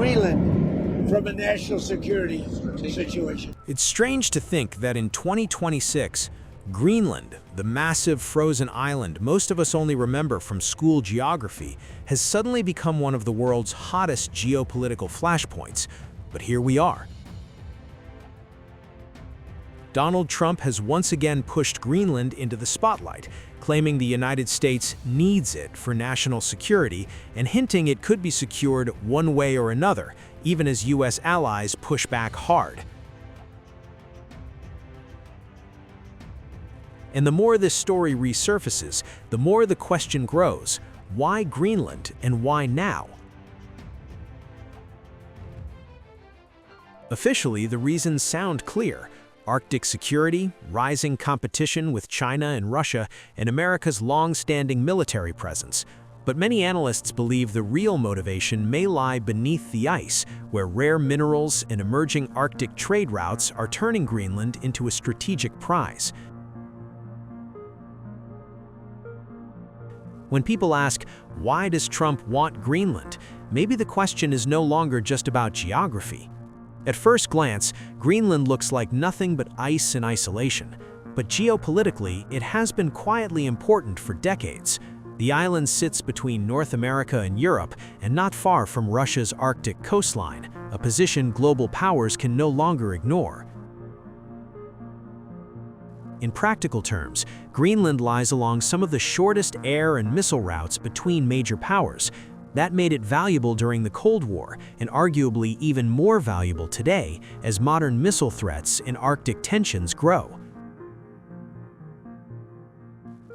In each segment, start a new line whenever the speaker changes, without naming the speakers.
Greenland from a national security situation.
It's strange to think that in 2026, Greenland, the massive frozen island most of us only remember from school geography, has suddenly become one of the world's hottest geopolitical flashpoints. But here we are. Donald Trump has once again pushed Greenland into the spotlight, claiming the United States needs it for national security and hinting it could be secured one way or another, even as U.S. allies push back hard. And the more this story resurfaces, the more the question grows: why Greenland and why now? Officially, the reasons sound clear: Arctic security, rising competition with China and Russia, and America's long-standing military presence. But many analysts believe the real motivation may lie beneath the ice, where rare minerals and emerging Arctic trade routes are turning Greenland into a strategic prize. When people ask, why does Trump want Greenland? Maybe the question is no longer just about geography. At first glance, Greenland looks like nothing but ice and isolation. But geopolitically, it has been quietly important for decades. The island sits between North America and Europe, and not far from Russia's Arctic coastline, a position global powers can no longer ignore. In practical terms, Greenland lies along some of the shortest air and missile routes between major powers. That made it valuable during the Cold War, and arguably even more valuable today as modern missile threats and Arctic tensions grow.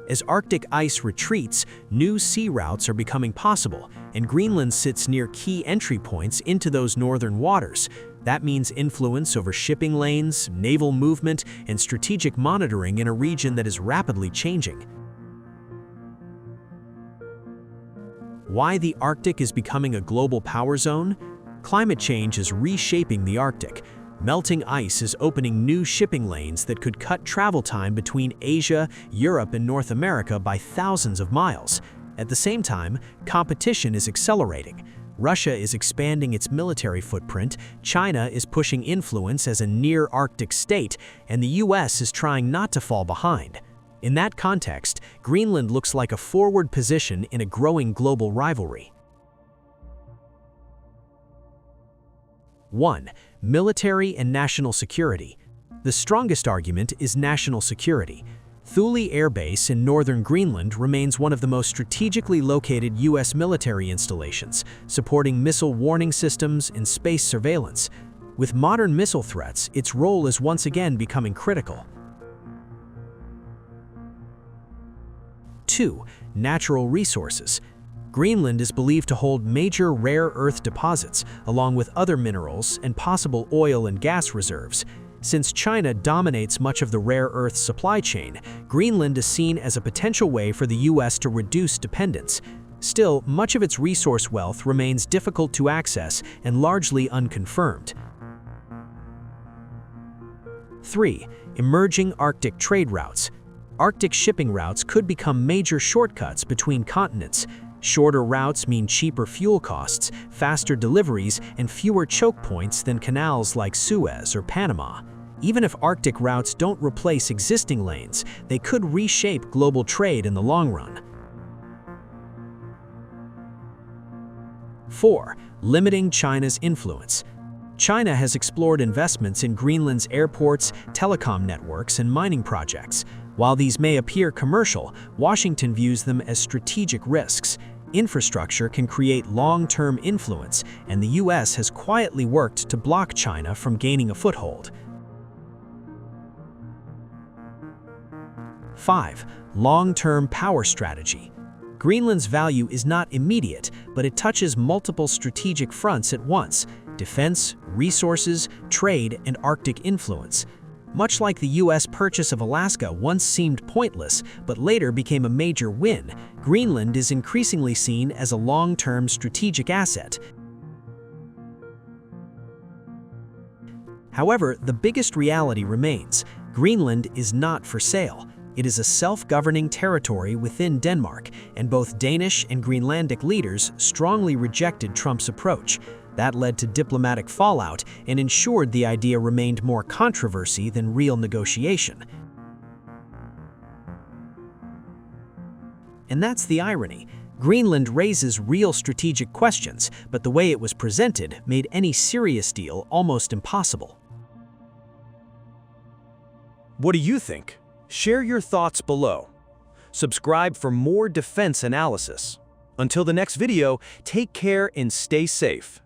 As Arctic ice retreats, new sea routes are becoming possible, and Greenland sits near key entry points into those northern waters. That means influence over shipping lanes, naval movement, and strategic monitoring in a region that is rapidly changing. Why the Arctic is becoming a global power zone? Climate change is reshaping the Arctic. Melting ice is opening new shipping lanes that could cut travel time between Asia, Europe, and North America by thousands of miles. At the same time, competition is accelerating. Russia is expanding its military footprint, China is pushing influence as a near-Arctic state, and the US is trying not to fall behind. In that context, Greenland looks like a forward position in a growing global rivalry. 1. Military and national security. The strongest argument is national security. Thule Air Base in northern Greenland remains one of the most strategically located U.S. military installations, supporting missile warning systems and space surveillance. With modern missile threats, its role is once again becoming critical. 2. Natural resources. Greenland is believed to hold major rare earth deposits, along with other minerals and possible oil and gas reserves. Since China dominates much of the rare earth supply chain, Greenland is seen as a potential way for the U.S. to reduce dependence. Still, much of its resource wealth remains difficult to access and largely unconfirmed. 3. Emerging Arctic trade routes. Arctic shipping routes could become major shortcuts between continents. Shorter routes mean cheaper fuel costs, faster deliveries, and fewer choke points than canals like Suez or Panama. Even if Arctic routes don't replace existing lanes, they could reshape global trade in the long run. 4. Limiting China's influence. China has explored investments in Greenland's airports, telecom networks, and mining projects. While these may appear commercial, Washington views them as strategic risks. Infrastructure can create long-term influence, and the U.S. has quietly worked to block China from gaining a foothold. 5. Long-term power strategy. Greenland's value is not immediate, but it touches multiple strategic fronts at once: defense, resources, trade, and Arctic influence. Much like the U.S. purchase of Alaska once seemed pointless, but later became a major win, Greenland is increasingly seen as a long-term strategic asset. However, the biggest reality remains: Greenland is not for sale. It is a self-governing territory within Denmark, and both Danish and Greenlandic leaders strongly rejected Trump's approach. That led to diplomatic fallout and ensured the idea remained more controversy than real negotiation. And that's the irony. Greenland raises real strategic questions, but the way it was presented made any serious deal almost impossible.
What do you think? Share your thoughts below. Subscribe for more defense analysis. Until the next video, take care and stay safe.